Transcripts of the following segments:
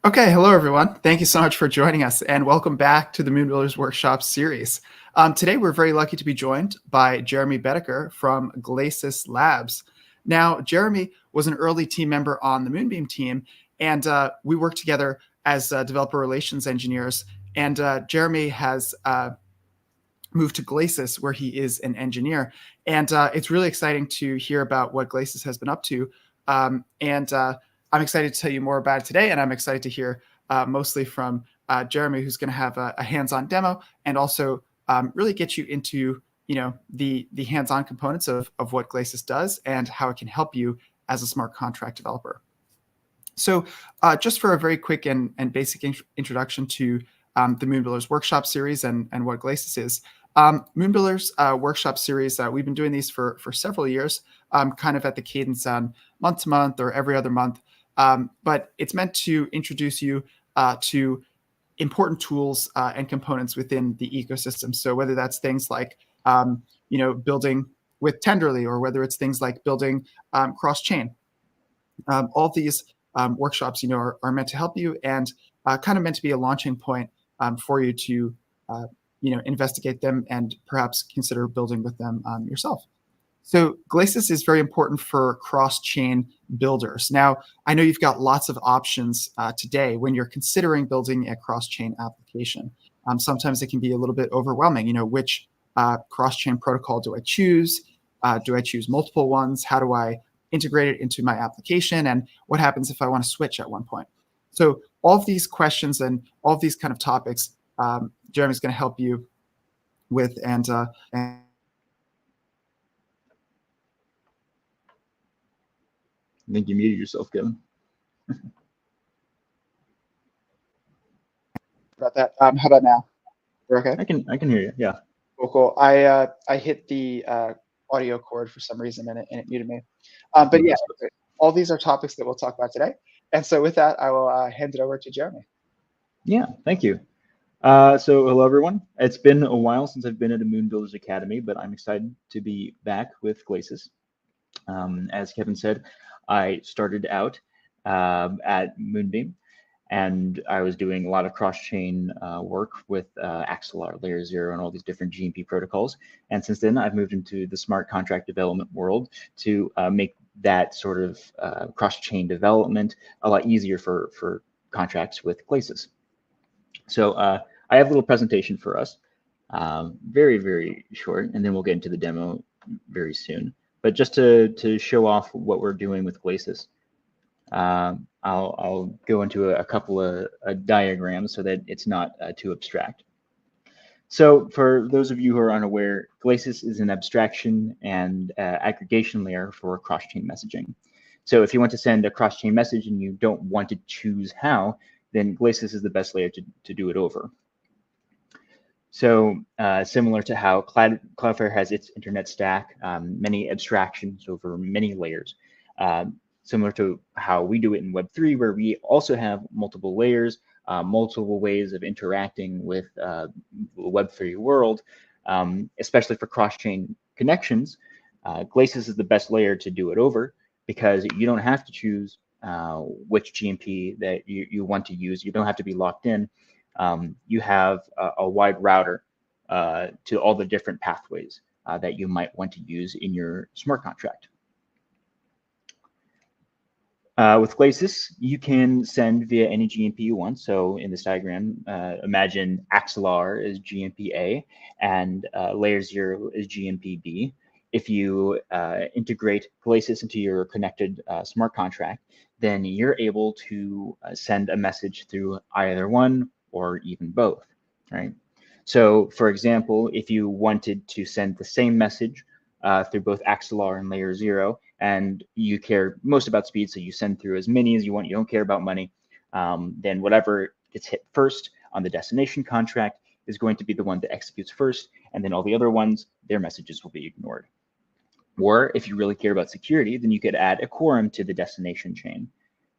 Okay, hello everyone. Thank you so much for joining us and welcome back to the Moonbuilders Workshop series. Today we're very lucky to be joined by Jeremy Bedecker from Glacis Labs. Now, Jeremy was an early team member on the Moonbeam team, and we worked together as developer relations engineers. And Jeremy has moved to Glacis, where he is an engineer. And it's really exciting to hear about what Glacis has been up to. I'm excited to tell you more about it today, and I'm excited to hear mostly from Jeremy, who's going to have a hands-on demo and also really get you into the hands-on components of what Glacis does and how it can help you as a smart contract developer. So just for a very quick and basic introduction to the Moonbuilders Workshop series and what Glacis is. Moonbuilders Workshop series, we've been doing these for several years, kind of at the cadence on month to month or every other month. But it's meant to introduce you to important tools and components within the ecosystem. So whether that's things like building with Tenderly, or whether it's things like building cross-chain, all these workshops are meant to help you and kind of meant to be a launching point for you to investigate them and perhaps consider building with them yourself. So Glacis is very important for cross-chain builders. Now, I know you've got lots of options today when you're considering building a cross-chain application. Sometimes it can be a little bit overwhelming. Which cross-chain protocol do I choose? Do I choose multiple ones? How do I integrate it into my application? And what happens if I want to switch at one point? So all of these questions and all of these kind of topics, Jeremy's going to help you with. And I think you muted yourself, Kevin. About that. How about now? We're okay? I can hear you. Yeah. Cool. I hit the audio cord for some reason and it muted me. But yeah, all these are topics that we'll talk about today. And so with that, I will hand it over to Jeremy. Yeah, thank you. So hello, everyone. It's been a while since I've been at a Moonbuilders Academy, but I'm excited to be back with Glacis. As Kevin said, I started out at Moonbeam, and I was doing a lot of cross-chain work with Axelar, Layer 0, and all these different GMP protocols. And since then, I've moved into the smart contract development world to make that sort of cross-chain development a lot easier for contracts with Glacis. So I have a little presentation for us, very, very short, and then we'll get into the demo very soon. But just to show off what we're doing with Glacis, I'll go into a couple of diagrams so that it's not too abstract. So for those of you who are unaware, Glacis is an abstraction and aggregation layer for cross-chain messaging. So if you want to send a cross-chain message and you don't want to choose how, then Glacis is the best layer to do it over. So similar to how Cloudflare has its internet stack, many abstractions over many layers, similar to how we do it in Web3, where we also have multiple layers, multiple ways of interacting with the Web3 world, especially for cross-chain connections. Glacis is the best layer to do it over because you don't have to choose which GMP that you want to use. You don't have to be locked in. You have a wide router to all the different pathways that you might want to use in your smart contract. With Glacis, you can send via any GMP you want. So in this diagram, imagine Axelar is GMP A and Layer 0 is GMP B. If you integrate Glacis into your connected smart contract, then you're able to send a message through either one or even both, right? So for example, if you wanted to send the same message through both Axelar and Layer 0, and you care most about speed, so you send through as many as you want, you don't care about money, then whatever gets hit first on the destination contract is going to be the one that executes first, and then all the other ones, their messages will be ignored. Or if you really care about security, then you could add a quorum to the destination chain.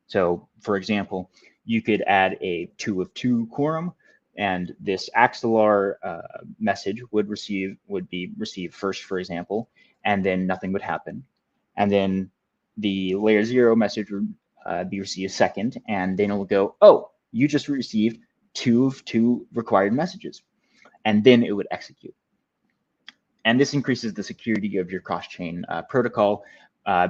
So for example, you could add a 2 of 2 quorum, and this Axelar message would be received first, for example, and then nothing would happen. And then the Layer 0 message would be received second, and then it'll go, oh, you just received two of two required messages, and then it would execute. And this increases the security of your cross-chain protocol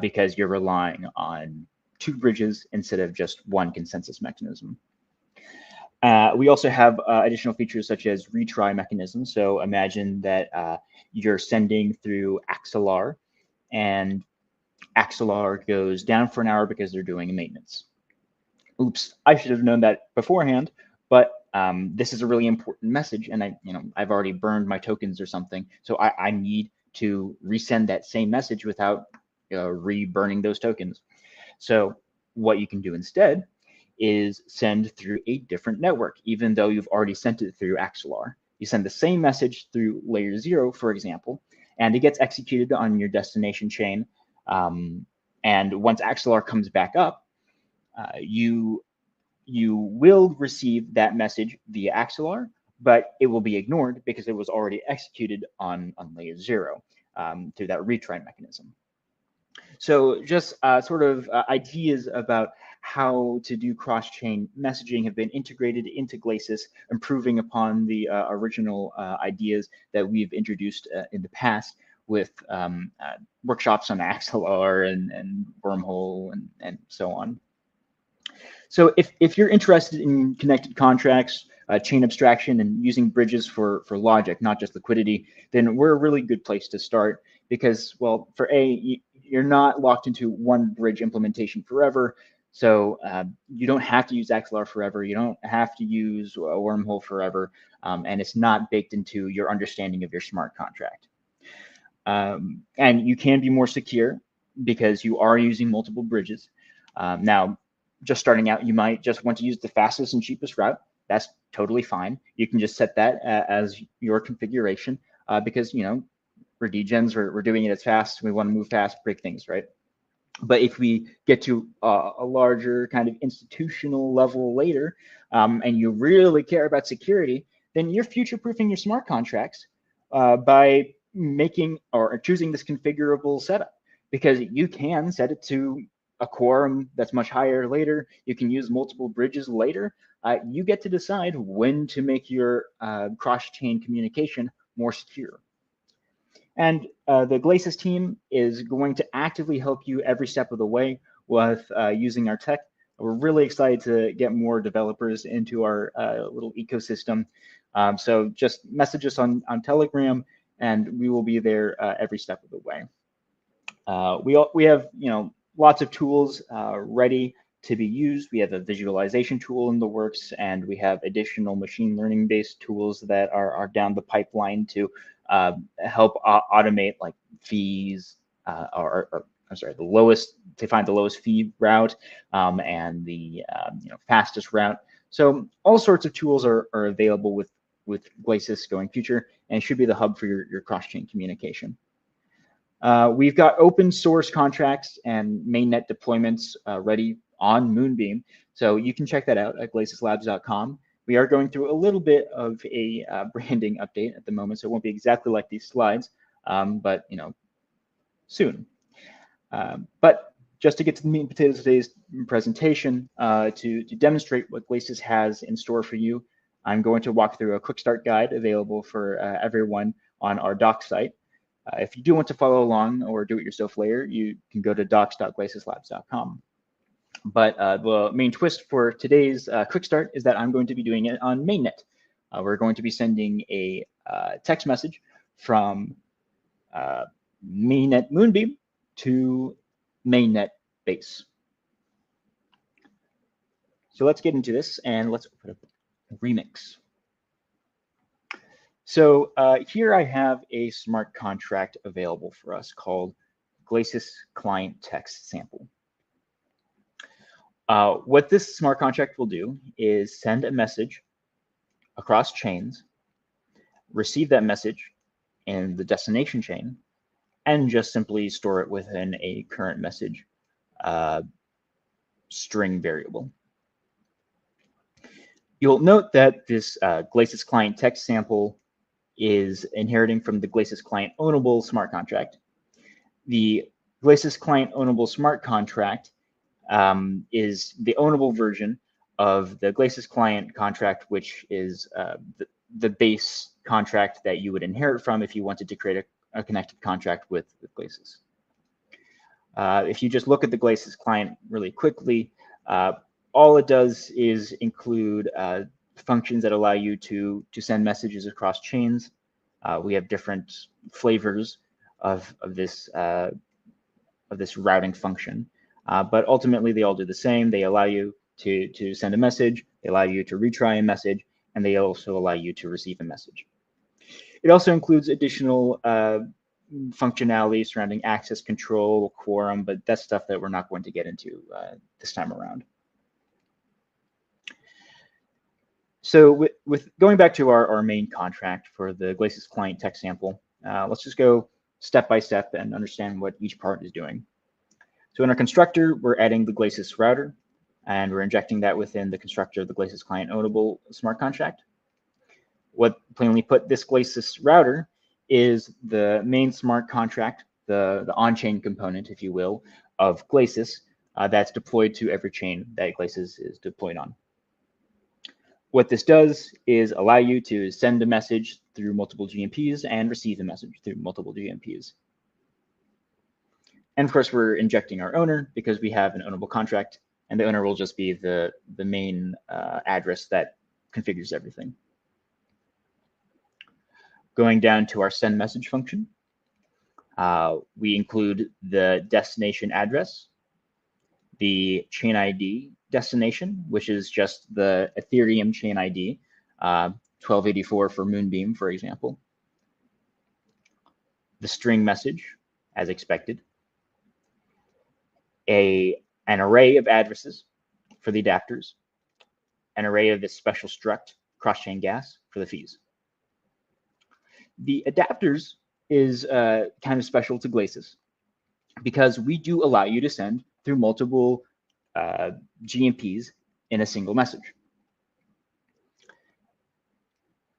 because you're relying on two bridges instead of just one consensus mechanism. We also have additional features such as retry mechanisms. So imagine that you're sending through Axelar, and Axelar goes down for an hour because they're doing maintenance. Oops, I should have known that beforehand, but this is a really important message, and I've already burned my tokens or something, so I need to resend that same message without re-burning those tokens. So what you can do instead is send through a different network, even though you've already sent it through Axelar. You send the same message through layer 0, for example, and it gets executed on your destination chain. And once Axelar comes back up, you will receive that message via Axelar, but it will be ignored because it was already executed on layer 0 through that retry mechanism. So just sort of ideas about how to do cross-chain messaging have been integrated into Glacis, improving upon the original ideas that we've introduced in the past with workshops on Axelar and Wormhole and so on. So if you're interested in connected contracts, chain abstraction, and using bridges for logic, not just liquidity, then we're a really good place to start because, well, for you're not locked into one bridge implementation forever. So you don't have to use Axelar forever. You don't have to use a Wormhole forever. And it's not baked into your understanding of your smart contract. And you can be more secure because you are using multiple bridges. Now, just starting out, you might just want to use the fastest and cheapest route. That's totally fine. You can just set that as your configuration because, we're degens, we're doing it as fast. We want to move fast, break things, right? But if we get to a larger kind of institutional level later, and you really care about security, then you're future-proofing your smart contracts by making or choosing this configurable setup, because you can set it to a quorum that's much higher later. You can use multiple bridges later. You get to decide when to make your cross-chain communication more secure. And the Glacis team is going to actively help you every step of the way with using our tech. We're really excited to get more developers into our little ecosystem. So just message us on Telegram, and we will be there every step of the way. We have lots of tools ready to be used. We have a visualization tool in the works, and we have additional machine learning based tools that are down the pipeline to help automate like fees I'm sorry, to find the lowest fee route and the fastest route. So all sorts of tools are available with Glacis going future, and it should be the hub for your cross-chain communication. We've got open source contracts and mainnet deployments ready on Moonbeam, so you can check that out at glacislabs.com. We are going through a little bit of a branding update at the moment, so it won't be exactly like these slides, but soon. But just to get to the meat and potatoes of today's presentation, to demonstrate what Glacis has in store for you, I'm going to walk through a quick start guide available for everyone on our doc site. If you do want to follow along or do it yourself later, you can go to docs.glacislabs.com. But the main twist for today's quick start is that I'm going to be doing it on mainnet. We're going to be sending a text message from mainnet Moonbeam to mainnet base. So let's get into this, and let's open up Remix. So here I have a smart contract available for us called Glacis Client Text Sample. What this smart contract will do is send a message across chains, receive that message in the destination chain, and just simply store it within a current message string variable. You'll note that this Glacis Client Text Sample is inheriting from the Glacis Client Ownable smart contract. The Glacis Client Ownable smart contract is the ownable version of the Glacis client contract, which is the base contract that you would inherit from if you wanted to create a connected contract with Glacis. If you just look at the Glacis client really quickly, all it does is include functions that allow you to send messages across chains. We have different flavors of this routing function, but ultimately they all do the same. They allow you to send a message, they allow you to retry a message, and they also allow you to receive a message. It also includes additional functionality surrounding access control, quorum, but that's stuff that we're not going to get into this time around. So with going back to our main contract for the Glacis client text sample, let's just go step by step and understand what each part is doing. So in our constructor, we're adding the Glacis router, and we're injecting that within the constructor of the Glacis client ownable smart contract. What plainly put, this Glacis router is the main smart contract, the on-chain component, if you will, of Glacis that's deployed to every chain that Glacis is deployed on. What this does is allow you to send a message through multiple GMPs and receive a message through multiple GMPs. And of course, we're injecting our owner because we have an ownable contract, and the owner will just be the main address that configures everything. Going down to our send message function, we include the destination address, the chain ID destination, which is just the Ethereum chain ID, 1284 for Moonbeam, for example. The string message, as expected. An array of addresses for the adapters. An array of this special struct, cross-chain gas, for the fees. The adapters is kind of special to Glacis because we do allow you to send through multiple GMPs in a single message.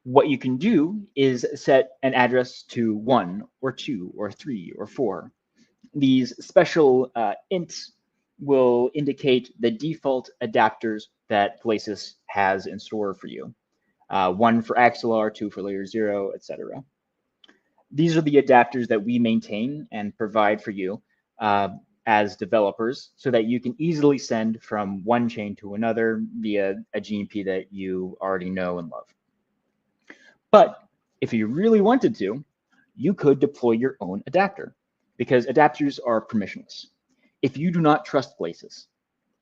What you can do is set an address to 1 or 2 or 3 or 4. These special ints will indicate the default adapters that Glacis has in store for you. 1 for Axelar, 2 for layer 0, etc. These are the adapters that we maintain and provide for you as developers so that you can easily send from one chain to another via a GMP that you already know and love. But if you really wanted to, you could deploy your own adapter because adapters are permissionless. If you do not trust Glacis,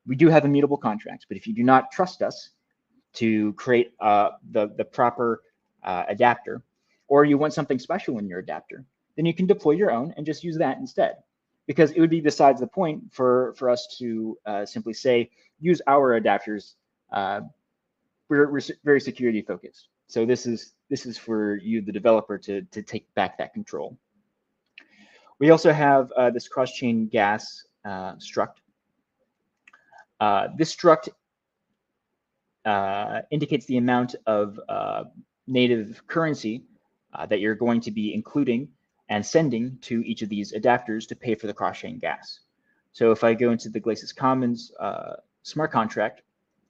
we do have immutable contracts, but if you do not trust us to create the proper adapter, or you want something special in your adapter, then you can deploy your own and just use that instead. Because it would be besides the point for us to simply say, use our adapters. We're very security focused. So this is for you, the developer, to take back that control. We also have this cross-chain gas struct. This struct indicates the amount of native currency that you're going to be including and sending to each of these adapters to pay for the cross-chain gas. So if I go into the Glacis Commons smart contract,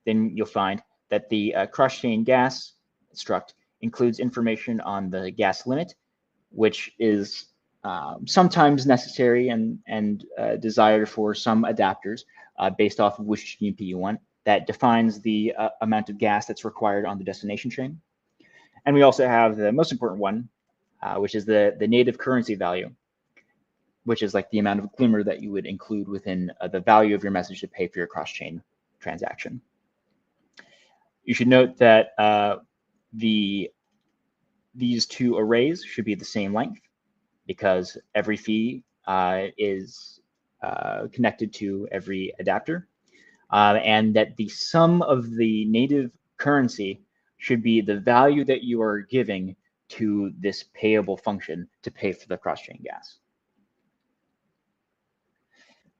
then you'll find that the cross-chain gas struct includes information on the gas limit, which is sometimes necessary and desired for some adapters based off of which GMP you want. That defines the amount of gas that's required on the destination chain. And we also have the most important one, which is the native currency value, which is like the amount of glimmer that you would include within the value of your message to pay for your cross-chain transaction. You should note that these two arrays should be the same length because every fee is connected to every adapter, and that the sum of the native currency should be the value that you are giving to this payable function to pay for the cross-chain gas.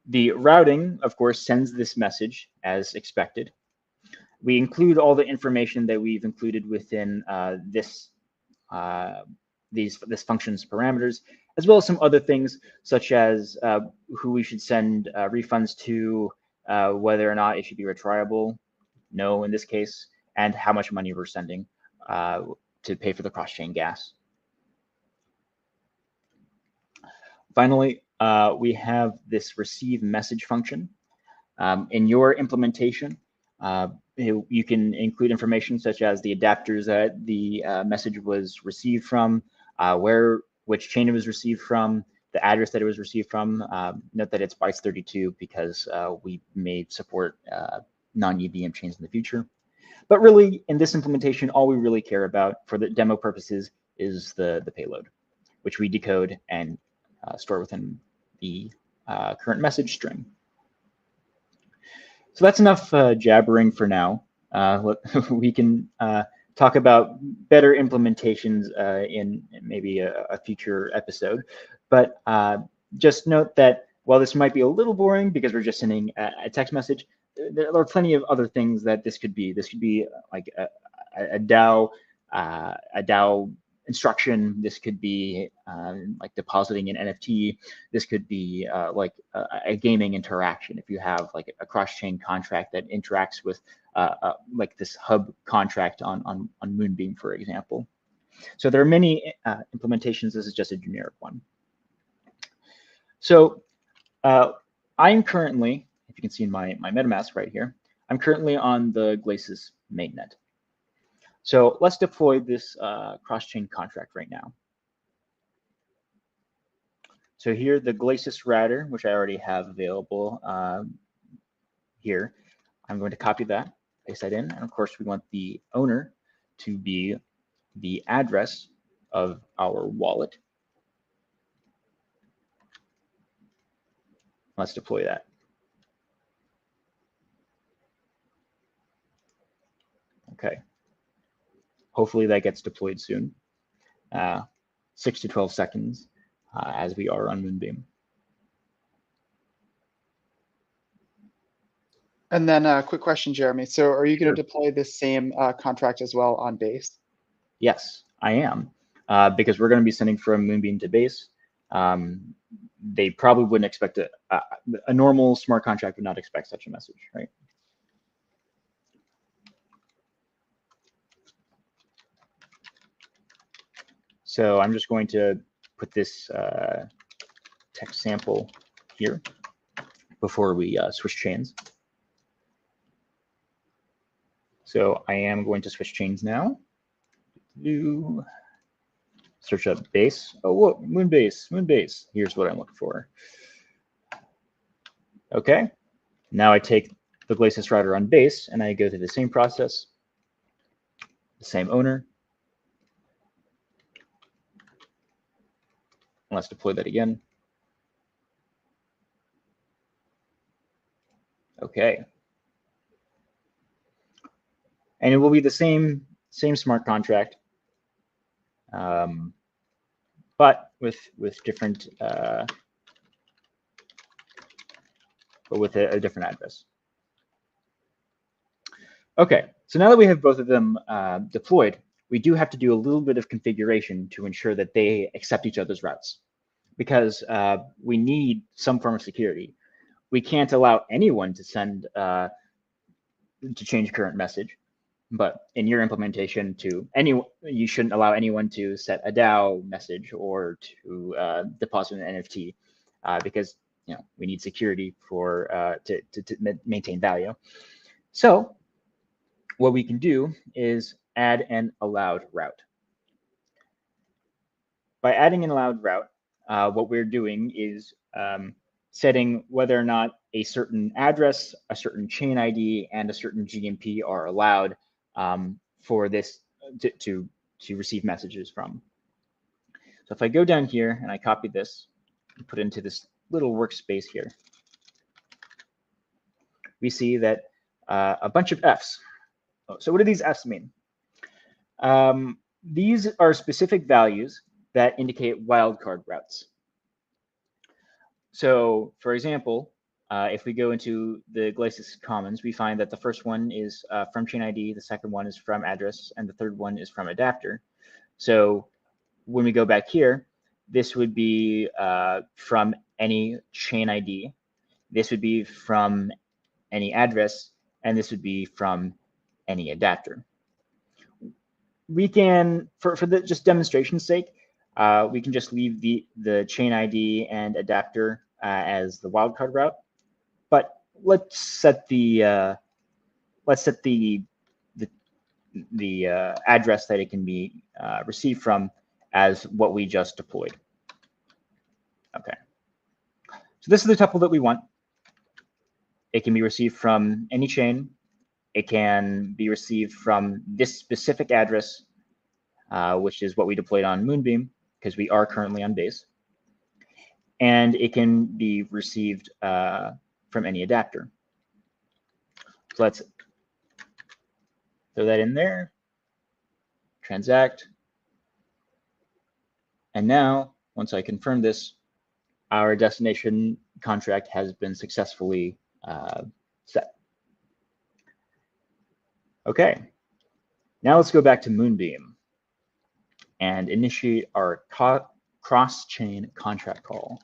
The routing, of course, sends this message as expected. We include all the information that we've included within this function's parameters, as well as some other things such as who we should send refunds to, whether or not it should be retriable, no in this case, and how much money we're sending to pay for the cross-chain gas. Finally, we have this receive message function. In your implementation, you can include information such as the adapters that the message was received from, which chain it was received from, the address that it was received from. Note that it's bytes 32 because we may support non-EVM chains in the future. But really, in this implementation, all we really care about for the demo purposes is the payload, which we decode and store within the current message string. So that's enough jabbering for now. We can talk about better implementations in maybe a future episode. But just note that while this might be a little boring because we're just sending a text message, there are plenty of other things that this could be. This could be like a DAO instruction. This could be like depositing an NFT. This could be like a gaming interaction. If you have like a cross-chain contract that interacts with like this hub contract on Moonbeam, for example. So there are many implementations. This is just a generic one. So I'm currently, if you can see in my MetaMask right here, I'm currently on the Glacis mainnet. So let's deploy this cross-chain contract right now. So here, the Glacis router, which I already have available here, I'm going to copy that, paste that in, and of course we want the owner to be the address of our wallet. Let's deploy that. Okay. Hopefully that gets deployed soon. 6 to 12 seconds as we are on Moonbeam. And then a quick question, Jeremy. So are you going to Sure. deploy this same contract as well on Base? Yes, I am, because we're going to be sending from Moonbeam to Base. They probably wouldn't expect a normal smart contract would not expect such a message, right? So I'm just going to put this text sample here before we switch chains. So I am going to switch chains now. Search up Base. Oh, whoa, Moonbase. Here's what I'm looking for. Okay. Now I take the Glacis router on Base and I go through the same process, the same owner. Let's deploy that again. Okay. And it will be the same smart contract, but with different, but with a different address. Okay, so now that we have both of them deployed, we do have to do a little bit of configuration to ensure that they accept each other's routes, because we need some form of security. We can't allow anyone to send to change current message, but in your implementation, you shouldn't allow anyone to set a DAO message or to deposit an NFT, because we need security for to maintain value. So what we can do is add an allowed route. By adding an allowed route, what we're doing is setting whether or not a certain address, a certain chain ID, and a certain GMP are allowed for this to receive messages from. So if I go down here and I copy this and put it into this little workspace here, we see that a bunch of Fs. So what do these Fs mean? These are specific values that indicate wildcard routes. So for example, if we go into the Glacis commons, we find that the first one is from chain ID, the second one is from address, and the third one is from adapter. So when we go back here, this would be from any chain ID, this would be from any address, and this would be from any adapter. We can, for the just demonstration's sake, we can just leave the chain ID and adapter as the wildcard route. But let's set the address that it can be received from as what we just deployed. Okay. So this is the tuple that we want. It can be received from any chain. It can be received from this specific address, which is what we deployed on Moonbeam, because we are currently on base. And it can be received from any adapter. So let's throw that in there, transact. And now, once I confirm this, our destination contract has been successfully set. Okay, now let's go back to Moonbeam and initiate our cross-chain contract call.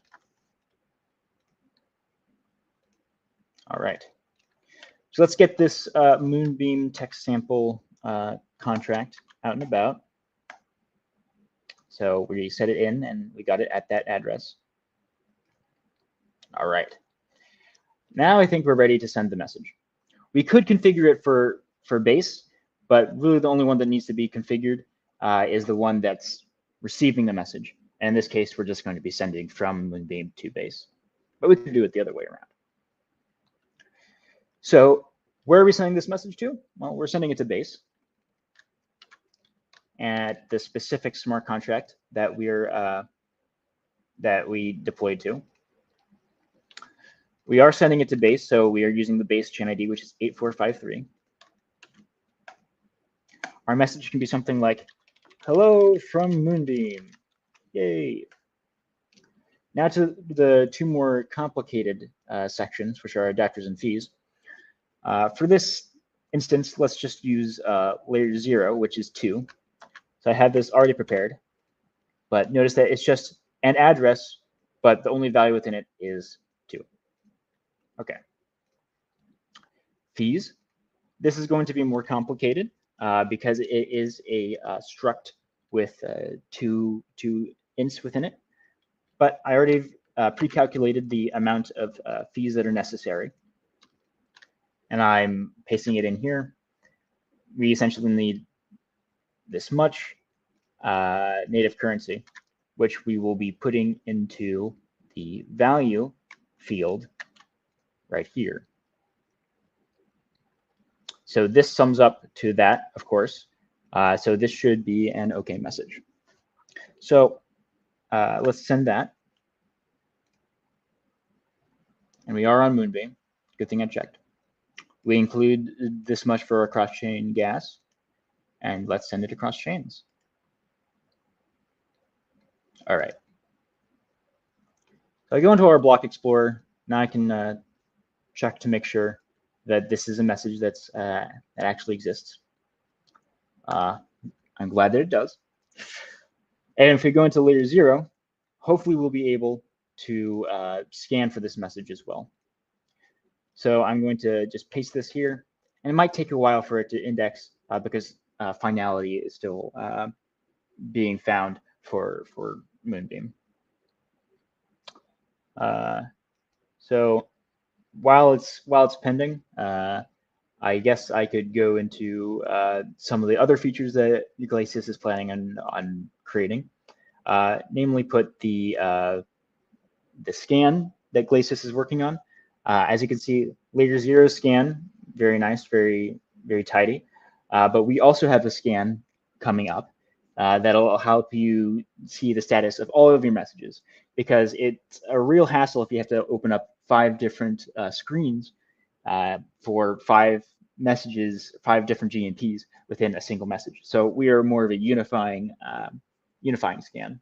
All right, so let's get this Moonbeam text sample contract out and about. So we set it in and we got it at that address. All right, now I think we're ready to send the message. We could configure it for base, but really the only one that needs to be configured is the one that's receiving the message. And in this case, we're just going to be sending from Moonbeam to base, but we could do it the other way around. So where are we sending this message to? Well, we're sending it to base at the specific smart contract that we deployed to. We are sending it to base, so we are using the base chain ID, which is 8453. Our message can be something like, "Hello from Moonbeam." Yay. Now to the two more complicated sections, which are adapters and fees. For this instance, let's just use layer 0, which is 2. So I have this already prepared, but notice that it's just an address, but the only value within it is 2. Okay. Fees. This is going to be more complicated because it is a struct with two ints within it. But I already pre-calculated the amount of fees that are necessary. And I'm pasting it in here. We essentially need this much native currency, which we will be putting into the value field right here. So this sums up to that, of course. So this should be an OK message. So let's send that. And we are on Moonbeam. Good thing I checked. We include this much for our cross-chain gas. And let's send it across chains. All right. So I go into our block explorer. Now I can check to make sure that this is a message that's that actually exists. I'm glad that it does. And if we go into layer 0, hopefully we'll be able to scan for this message as well. So I'm going to just paste this here, and it might take a while for it to index because finality is still being found for Moonbeam. So while it's pending, I guess I could go into some of the other features that Glacis is planning on creating, namely put the scan that Glacis is working on. As you can see, layer 0 scan, very nice, very tidy. But we also have a scan coming up that'll help you see the status of all of your messages, because it's a real hassle if you have to open up 5 different screens for 5 messages, 5 different GMPs within a single message. So we are more of a unifying scan.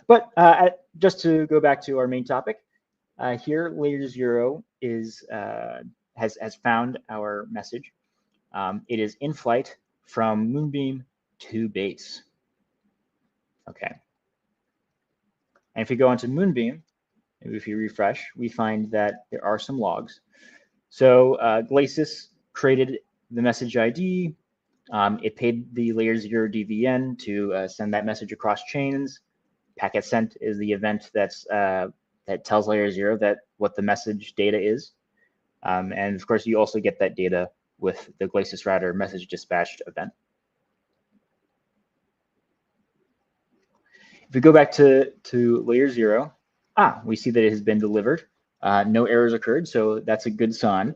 But just to go back to our main topic, here layer 0 is has found our message. It is in flight from Moonbeam to base. Okay. And if we go onto Moonbeam, if you refresh, we find that there are some logs. So Glacis created the message ID. It paid the layer 0 DVN to send that message across chains. Packet sent is the event that tells layer 0 that what the message data is. And of course, you also get that data with the Glacis router message dispatched event. If we go back to layer 0, we see that it has been delivered. No errors occurred, so that's a good sign.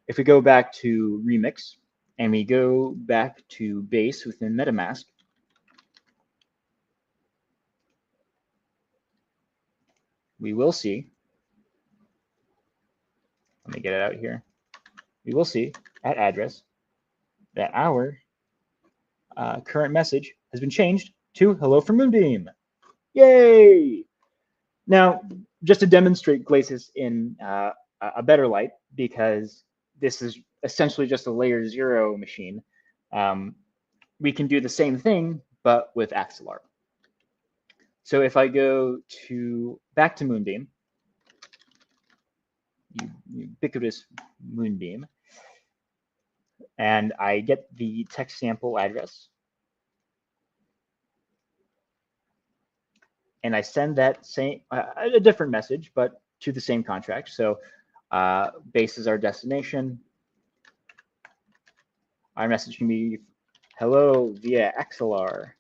If we go back to Remix and we go back to base within MetaMask, we will see, let me get it out here. We will see at address that our current message has been changed to hello from Moonbeam. Yay! Now, just to demonstrate Glacis in a better light, because this is essentially just a layer 0 machine, we can do the same thing, but with Axelar. So if I go back to Moonbeam, ubiquitous Moonbeam, and I get the text sample address, and I send that same, a different message, but to the same contract. So base is our destination. Our message can be hello via Axelar.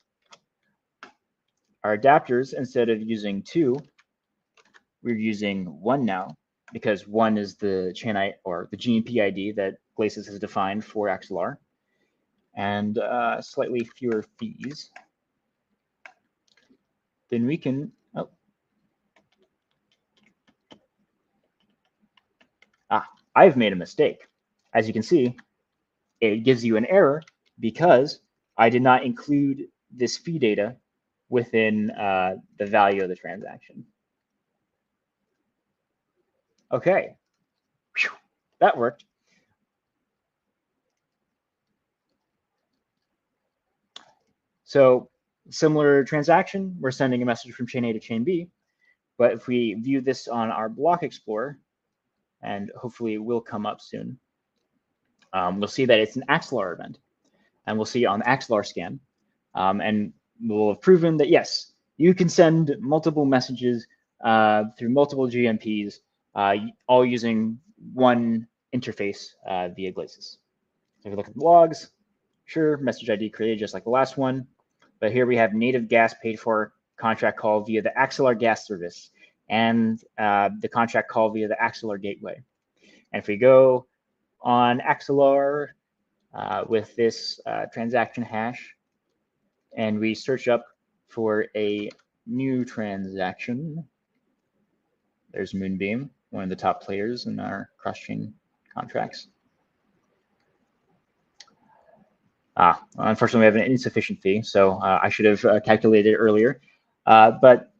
Our adapters, instead of using 2, we're using 1 now, because 1 is the chain or the GMP ID that Glacis has defined for Axelar, and slightly fewer fees. Then we can, I've made a mistake. As you can see, it gives you an error because I did not include this fee data within the value of the transaction. Okay, whew, that worked. So similar transaction, we're sending a message from chain A to chain B, but if we view this on our block explorer, and hopefully it will come up soon, we'll see that it's an Axelar event, and we'll see on the Axelar scan, and we'll have proven that yes, you can send multiple messages through multiple GMPs, all using one interface via Glacis. So if we look at the logs, sure, message ID created just like the last one, but here we have native gas paid for contract call via the Axelar gas service and the contract call via the Axelar gateway. And if we go on Axelar with this transaction hash and we search up for a new transaction, there's Moonbeam, one of the top players in our cross-chain contracts. Unfortunately, we have an insufficient fee, so I should have calculated it earlier. But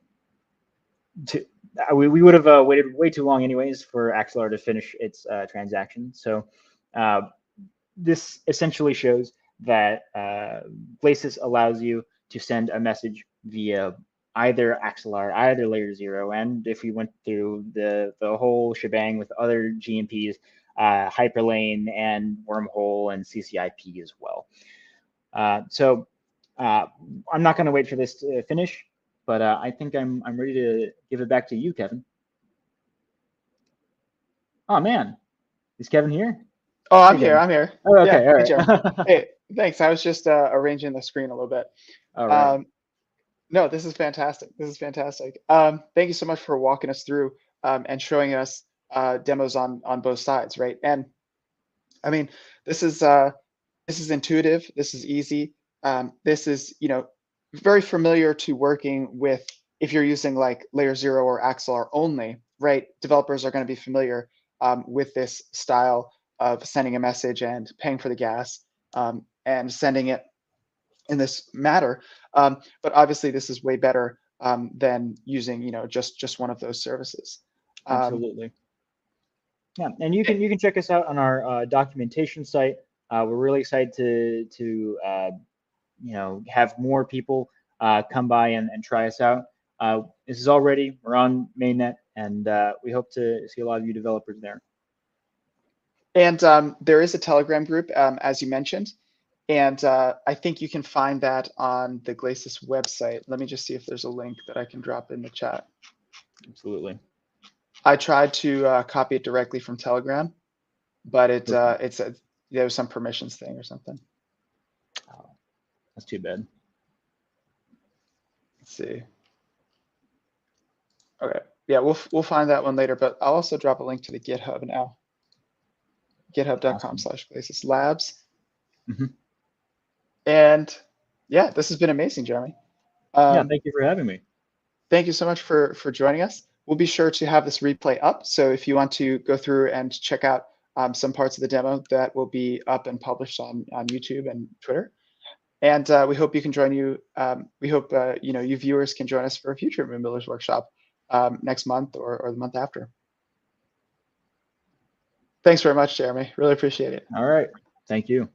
we would have waited way too long anyways for Axelar to finish its transaction. So this essentially shows that Glacis allows you to send a message via either Axelar, either layer 0, and if we went through the whole shebang with other GMPs, Hyperlane and Wormhole and CCIP as well. So I'm not going to wait for this to finish, but I think I'm ready to give it back to you, Kevin. Oh man, is Kevin here? Oh, I'm here. I'm here. Oh, okay, yeah, all hey, Jeremy. right. Hey, thanks. I was just arranging the screen a little bit. All right. No, this is fantastic. This is fantastic. Thank you so much for walking us through and showing us demos on both sides, right? And I mean, this is intuitive. This is easy. This is very familiar to working with if you're using like layer 0 or Axelar only, right? Developers are going to be familiar with this style of sending a message and paying for the gas and sending it in this matter. But obviously, this is way better than using just one of those services. Absolutely. Yeah, and you can check us out on our documentation site. We're really excited to have more people come by and try us out. This is already, we're on mainnet, and we hope to see a lot of you developers there. And there is a Telegram group, as you mentioned, and I think you can find that on the Glacis website. Let me just see if there's a link that I can drop in the chat. Absolutely. I tried to copy it directly from Telegram, but there was some permissions thing or something. Oh, that's too bad. Let's see. Okay, yeah, we'll find that one later, but I'll also drop a link to the GitHub now. GitHub.com/Glacis Labs. Mhm. And yeah, this has been amazing, Jeremy. Yeah, thank you for having me. Thank you so much for joining us. We'll be sure to have this replay up. So if you want to go through and check out some parts of the demo, that will be up and published on YouTube and Twitter. And we hope you can join you. We hope you viewers can join us for a future Moonbuilders workshop next month or the month after. Thanks very much, Jeremy. Really appreciate it. All right. Thank you.